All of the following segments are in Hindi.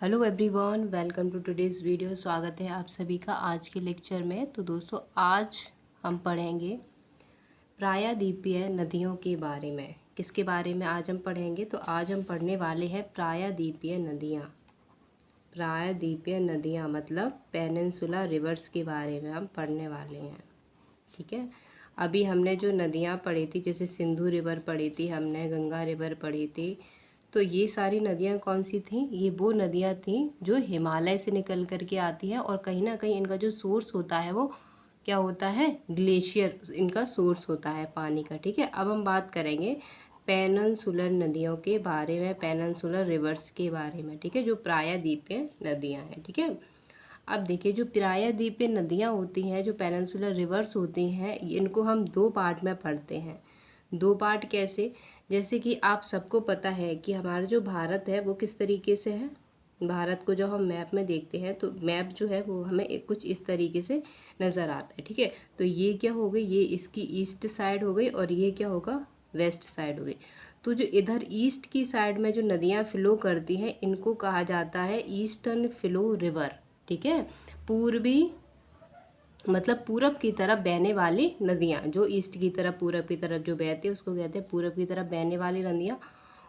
Hello everyone, welcome to today's video. स्वागत है आप सभी का आज के लेक्चर में। तो दोस्तों, आज हम पढ़ेंगे प्रायद्वीपीय नदियों के बारे में। किसके बारे में आज हम पढ़ेंगे? तो आज हम पढ़ने वाले हैं प्रायद्वीपीय नदियाँ। प्रायद्वीपीय नदियाँ मतलब पेनिनसुला रिवर्स के बारे में हम पढ़ने वाले हैं। ठीक है। अभी हमने जो नदियाँ पढ़ी थी, जैसे सिंधु रिवर पढ़ी थी हमने, गंगा रिवर पढ़ी थी, तो ये सारी नदियाँ कौन सी थीं? ये वो नदियाँ थीं जो हिमालय से निकल कर के आती हैं और कहीं ना कहीं इनका जो सोर्स होता है वो क्या होता है? ग्लेशियर इनका सोर्स होता है पानी का। ठीक है। अब हम बात करेंगे पेनिनसुलर नदियों के बारे में, पेनिनसुलर रिवर्स के बारे में। ठीक है, जो प्रायद्वीपीय नदियाँ हैं। ठीक है। अब देखिए, जो प्रायद्वीपीय नदियाँ होती हैं, जो पेनिनसुलर रिवर्स होती हैं, इनको हम दो पार्ट में पढ़ते हैं। दो पार्ट कैसे? जैसे कि आप सबको पता है कि हमारा जो भारत है वो किस तरीके से है। भारत को जब हम मैप में देखते हैं तो मैप जो है वो हमें कुछ इस तरीके से नज़र आता है। ठीक है। तो ये क्या हो गई? ये इसकी ईस्ट साइड हो गई और ये क्या होगा? वेस्ट साइड हो गई। तो जो इधर ईस्ट की साइड में जो नदियाँ फ्लो करती हैं, इनको कहा जाता है ईस्टर्न फ्लो रिवर। ठीक है। पूर्वी मतलब पूरब की तरफ बहने वाली नदियाँ, जो ईस्ट की तरफ पूरब की तरफ जो बहती है उसको कहते हैं पूरब की तरफ बहने वाली नदियाँ।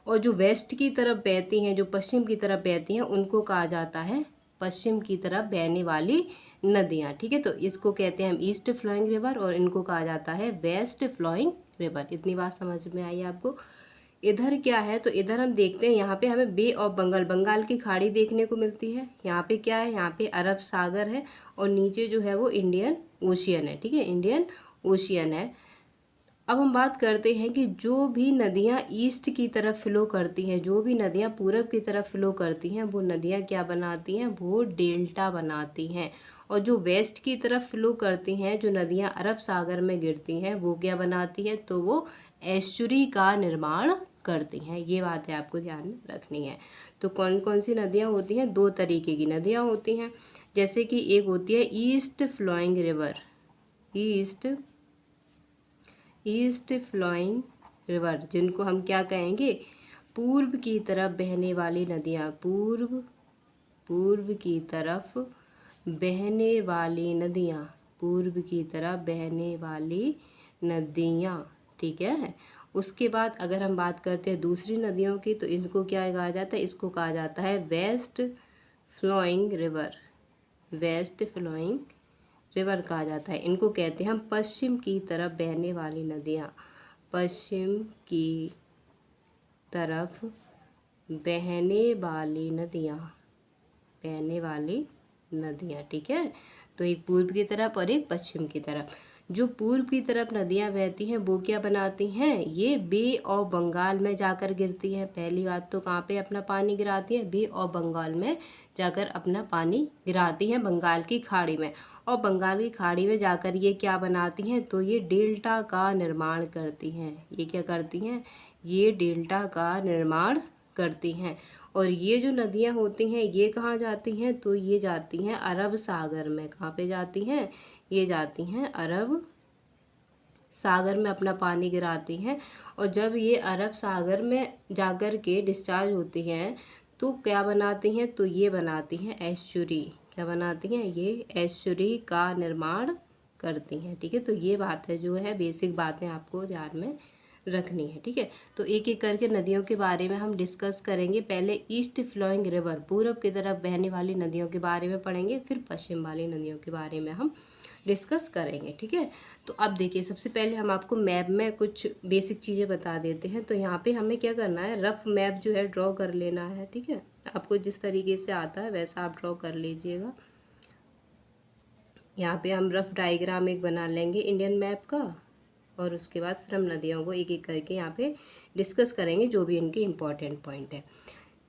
और जो वेस्ट की तरफ बहती हैं, जो पश्चिम की तरफ बहती हैं, उनको कहा जाता है पश्चिम की तरफ बहने वाली नदियाँ। ठीक है। तो इसको कहते हैं हम ईस्ट फ्लोइंग रिवर और इनको कहा जाता है वेस्ट फ्लोइंग रिवर। इतनी बात समझ में आई आपको? इधर क्या है? तो इधर हम देखते हैं, यहाँ पे हमें बे ऑफ बंगाल, बंगाल की खाड़ी देखने को मिलती है। यहाँ पे क्या है? यहाँ पे अरब सागर है और नीचे जो है वो इंडियन ओशियन है। ठीक है, इंडियन ओशियन है। अब हम बात करते हैं कि जो भी नदियाँ ईस्ट की तरफ फ्लो करती हैं, जो भी नदियाँ पूरब की तरफ फ्लो करती हैं, वो नदियाँ क्या बनाती हैं? वो डेल्टा बनाती हैं। और जो वेस्ट की तरफ फ्लो करती हैं, जो नदियाँ अरब सागर में गिरती हैं, वो क्या बनाती हैं? तो वो एस्चुरी का निर्माण करती हैं। ये बात है आपको ध्यान में रखनी है। तो कौन कौन सी नदियाँ होती हैं? दो तरीके की नदियाँ होती हैं। जैसे कि एक होती है east flowing river, east flowing river, जिनको हम क्या कहेंगे? पूर्व की तरफ बहने वाली नदियाँ, पूर्व की तरफ बहने वाली नदियाँ, पूर्व की तरफ बहने वाली नदियाँ। ठीक है। उसके बाद अगर हम बात करते हैं दूसरी नदियों की, तो इनको क्या कहा जाता है? इसको कहा जाता है west flowing river, west flowing river कहा जाता है। इनको कहते हैं हम पश्चिम की तरफ बहने वाली नदियाँ, पश्चिम की तरफ बहने वाली नदियाँ, बहने वाली नदियाँ। ठीक है। तो एक पूर्व की तरफ और एक पश्चिम की तरफ। जो पूर्व की तरफ नदियाँ बहती हैं वो क्या बनाती हैं? ये बे ऑफ बंगाल में जाकर गिरती हैं। पहली बात तो कहाँ पे अपना पानी गिराती है? बे ऑफ बंगाल में जाकर अपना पानी गिराती हैं, बंगाल की खाड़ी में। और बंगाल की खाड़ी में जाकर ये क्या बनाती हैं? तो ये डेल्टा का निर्माण करती हैं। ये क्या करती हैं? ये डेल्टा का निर्माण करती हैं। और ये जो नदियाँ होती हैं ये कहाँ जाती हैं? तो ये जाती हैं अरब सागर में। कहाँ पे जाती हैं? ये जाती हैं अरब सागर में, अपना पानी गिराती हैं। और जब ये अरब सागर में जाकर के डिस्चार्ज होती हैं तो क्या बनाती हैं? तो ये बनाती हैं एस्चुरी। क्या बनाती हैं? ये एस्चुरी का निर्माण करती हैं। ठीक है। तो ये बात है, जो है बेसिक बातें आपको ध्यान में रखनी है। ठीक है। तो एक एक करके नदियों के बारे में हम डिस्कस करेंगे। पहले ईस्ट फ्लोइंग रिवर, पूरब की तरफ बहने वाली नदियों के बारे में पढ़ेंगे, फिर पश्चिम वाली नदियों के बारे में हम डिस्कस करेंगे। ठीक है। तो अब देखिए, सबसे पहले हम आपको मैप में कुछ बेसिक चीज़ें बता देते हैं। तो यहाँ पे हमें क्या करना है? रफ मैप जो है ड्रॉ कर लेना है। ठीक है। आपको जिस तरीके से आता है वैसा आप ड्रॉ कर लीजिएगा। यहाँ पे हम रफ डायग्राम एक बना लेंगे इंडियन मैप का, और उसके बाद फिर हम नदियों को एक एक करके यहाँ पे डिस्कस करेंगे, जो भी इनके इम्पॉर्टेंट पॉइंट है।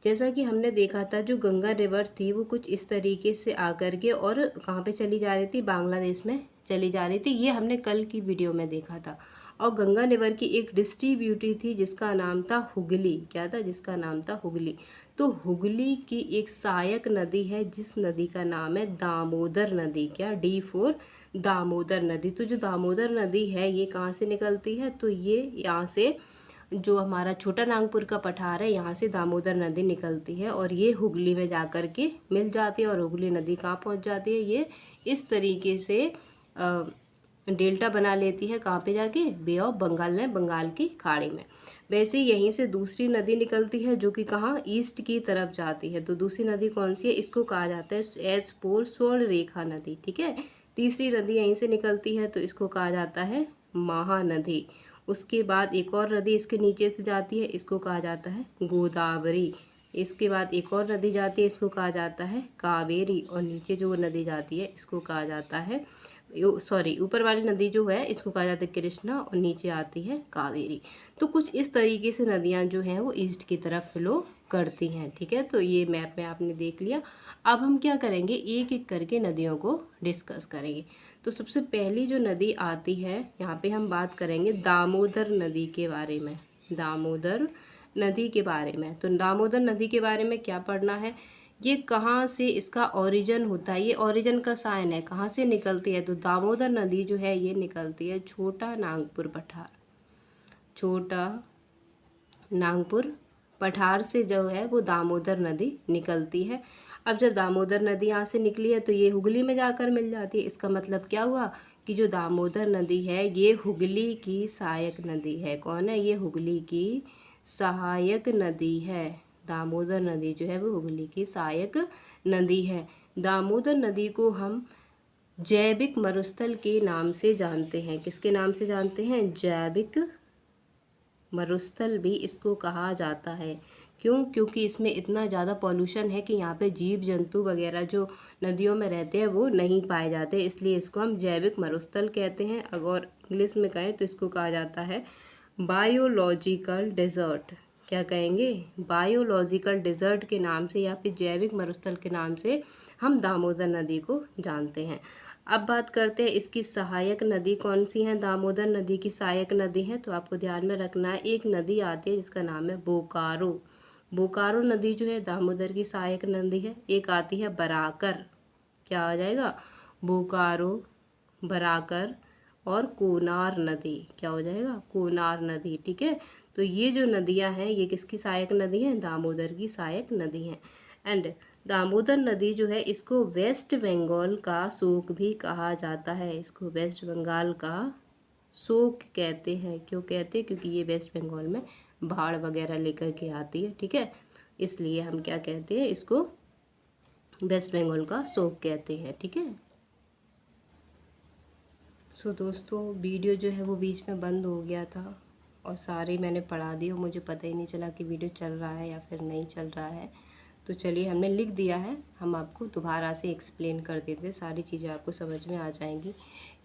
जैसा कि हमने देखा था, जो गंगा रिवर थी वो कुछ इस तरीके से आकर के और कहाँ पे चली जा रही थी? बांग्लादेश में चली जा रही थी। ये हमने कल की वीडियो में देखा था। और गंगा रिवर की एक डिस्ट्रीब्यूटी थी जिसका नाम था हुगली। क्या था? जिसका नाम था हुगली। तो हुगली की एक सहायक नदी है जिस नदी का नाम है दामोदर नदी। क्या? D4 दामोदर नदी। तो जो दामोदर नदी है ये कहाँ से निकलती है? तो ये यहाँ से जो हमारा छोटा नागपुर का पठार है यहाँ से दामोदर नदी निकलती है और ये हुगली में जा कर के मिल जाती है। और हुगली नदी कहाँ पहुँच जाती है, ये इस तरीके से डेल्टा बना लेती है। कहाँ पे जाके, बे ऑफ बंगाल में, बंगाल की खाड़ी में। वैसे यहीं से दूसरी नदी निकलती है जो कि कहाँ, ईस्ट की तरफ जाती है। तो दूसरी नदी कौन सी है, इसको कहा जाता है एस पोल स्वर्ण रेखा नदी, ठीक है। तीसरी नदी यहीं से निकलती है तो इसको कहा जाता है महानदी। उसके बाद एक और नदी इसके नीचे से जाती है, इसको कहा जाता है गोदावरी। इसके बाद एक और नदी जाती है, इसको कहा जाता है कावेरी। और नीचे जो नदी जाती है इसको कहा जाता है, सॉरी, ऊपर वाली नदी जो है इसको कहा जाता है कृष्णा और नीचे आती है कावेरी। तो कुछ इस तरीके से नदियाँ जो हैं वो ईस्ट की तरफ फ्लो करती हैं, ठीक है। तो ये मैप में आपने देख लिया। अब हम क्या करेंगे, एक एक करके नदियों को डिस्कस करेंगे। तो सबसे पहली जो नदी आती है यहाँ पे हम बात करेंगे दामोदर नदी के बारे में। दामोदर नदी के बारे में, तो दामोदर नदी के बारे में क्या पढ़ना है, ये कहाँ से इसका ओरिजिन होता है, ये ओरिजिन का साइन है, कहाँ से निकलती है। तो दामोदर नदी जो है ये निकलती है छोटा नागपुर पठार, छोटा नागपुर पठार से जो है वो दामोदर नदी निकलती है। अब जब दामोदर नदी यहाँ से निकली है तो ये हुगली में जाकर मिल जाती है। इसका मतलब क्या हुआ कि जो दामोदर नदी है ये हुगली की सहायक नदी है। कौन है, ये हुगली की सहायक नदी है। दामोदर नदी जो है वो हुगली की सहायक नदी है। दामोदर नदी को हम जैविक मरुस्थल के नाम से जानते हैं। किसके नाम से जानते हैं, जैविक मरुस्थल भी इसको कहा जाता है। क्यों, क्योंकि इसमें इतना ज़्यादा पॉल्यूशन है कि यहाँ पे जीव जंतु वगैरह जो नदियों में रहते हैं वो नहीं पाए जाते, इसलिए इसको हम जैविक मरुस्थल कहते हैं। अगर इंग्लिश में कहें तो इसको कहा जाता है बायोलॉजिकल डेजर्ट। क्या कहेंगे, बायोलॉजिकल डेजर्ट के नाम से या फिर जैविक मरुस्थल के नाम से हम दामोदर नदी को जानते हैं। अब बात करते हैं इसकी सहायक नदी कौन सी है। दामोदर नदी की सहायक नदी है तो आपको ध्यान में रखना है, एक नदी आती है जिसका नाम है बोकारो। बोकारो नदी जो है दामोदर की सहायक नदी है। एक आती है बराकर, क्या आ जाएगा, बोकारो, बराकर और कोनार नदी, क्या हो जाएगा, कोनार नदी, ठीक है। तो ये जो नदियां हैं ये किसकी सहायक नदी है, दामोदर की सहायक नदी है। एंड दामोदर नदी जो है इसको वेस्ट बंगाल का शोक भी कहा जाता है। इसको वेस्ट बंगाल का शोक कहते हैं। क्यों कहते हैं, क्योंकि ये वेस्ट बंगाल में बाढ़ वगैरह लेकर के आती है, ठीक है, इसलिए हम क्या कहते हैं, इसको वेस्ट बंगाल का शोक कहते हैं, ठीक है। सो दोस्तों वीडियो जो है वो बीच में बंद हो गया था और सारे मैंने पढ़ा दिए, मुझे पता ही नहीं चला कि वीडियो चल रहा है या फिर नहीं चल रहा है। तो चलिए, हमने लिख दिया है, हम आपको दोबारा से एक्सप्लेन कर देते, सारी चीज़ें आपको समझ में आ जाएंगी।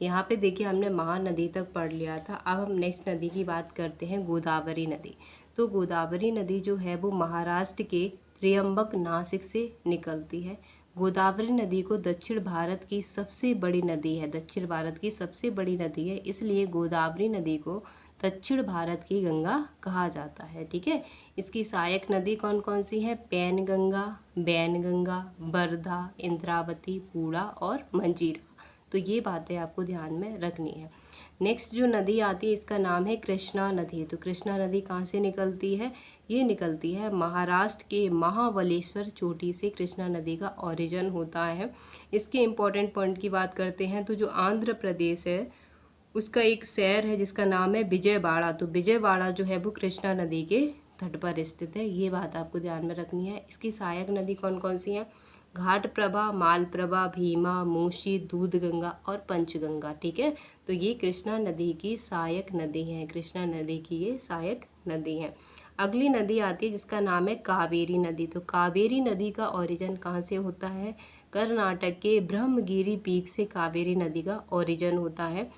यहाँ पे देखिए हमने महानदी तक पढ़ लिया था। अब हम नेक्स्ट नदी की बात करते हैं, गोदावरी नदी। तो गोदावरी नदी जो है वो महाराष्ट्र के त्र्यंबक नासिक से निकलती है। गोदावरी नदी को दक्षिण भारत की सबसे बड़ी नदी है, दक्षिण भारत की सबसे बड़ी नदी है, इसलिए गोदावरी नदी को दक्षिण भारत की गंगा कहा जाता है, ठीक है। इसकी सहायक नदी कौन कौन सी है, पैनगंगा, बैनगंगा, बरधा, इंद्रावती, पूड़ा और मंजीरा। तो ये बातें आपको ध्यान में रखनी है। नेक्स्ट जो नदी आती है इसका नाम है कृष्णा नदी। तो कृष्णा नदी कहाँ से निकलती है, ये निकलती है महाराष्ट्र के महाबलेश्वर चोटी से कृष्णा नदी का ओरिजिन होता है। इसके इम्पोर्टेंट पॉइंट की बात करते हैं तो जो आंध्र प्रदेश है उसका एक शहर है जिसका नाम है विजयवाड़ा। तो विजयवाड़ा जो है वो कृष्णा नदी के तट पर स्थित है, ये बात आपको ध्यान में रखनी है। इसकी सहायक नदी कौन कौन सी हैं, घाटप्रभा, मालप्रभा, भीमा, मूशी, दूधगंगा और पंचगंगा, ठीक है। तो ये कृष्णा नदी की सहायक नदी है, कृष्णा नदी की ये सहायक नदी है। अगली नदी आती है जिसका नाम है कावेरी नदी। तो कावेरी नदी का ओरिजिन कहाँ से होता है, कर्नाटक के ब्रह्मगिरी पीक से कावेरी नदी का ओरिजिन होता है।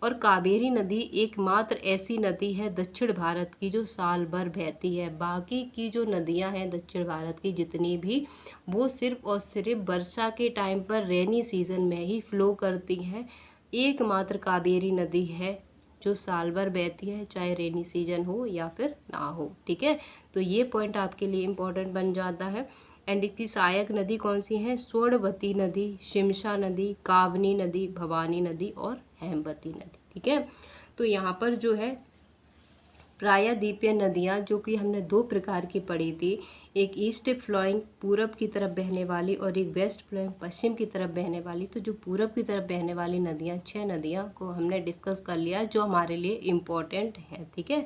और कावेरी नदी एकमात्र ऐसी नदी है दक्षिण भारत की जो साल भर बहती है। बाकी की जो नदियां हैं दक्षिण भारत की जितनी भी, वो सिर्फ और सिर्फ वर्षा के टाइम पर रेनी सीजन में ही फ्लो करती हैं। एकमात्र कावेरी नदी है जो साल भर बहती है, चाहे रेनी सीजन हो या फिर ना हो, ठीक है। तो ये पॉइंट आपके लिए इम्पोर्टेंट बन जाता है। एंड इसकी सहायक नदी कौन सी है, स्वर्णवती नदी, शिमशा नदी, कावनी नदी, भवानी नदी और हेमवती नदी, ठीक है। तो यहाँ पर जो है प्रायद्वीपीय नदियाँ जो कि हमने दो प्रकार की पढ़ी थी, एक ईस्ट फ्लोइंग पूरब की तरफ बहने वाली और एक वेस्ट फ्लोइंग पश्चिम की तरफ बहने वाली। तो जो पूरब की तरफ बहने वाली नदियाँ, 6 नदियाँ को हमने डिस्कस कर लिया जो हमारे लिए इम्पोर्टेंट है। ठीक है,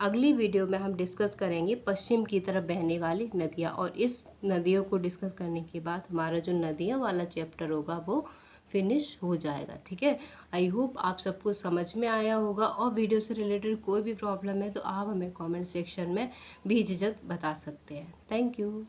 अगली वीडियो में हम डिस्कस करेंगे पश्चिम की तरफ बहने वाली नदियाँ, और इस नदियों को डिस्कस करने के बाद हमारा जो नदियाँ वाला चैप्टर होगा वो फिनिश हो जाएगा। ठीक है, आई होप आप सबको समझ में आया होगा, और वीडियो से रिलेटेड कोई भी प्रॉब्लम है तो आप हमें कमेंट सेक्शन में बेझिझक बता सकते हैं। Thank you.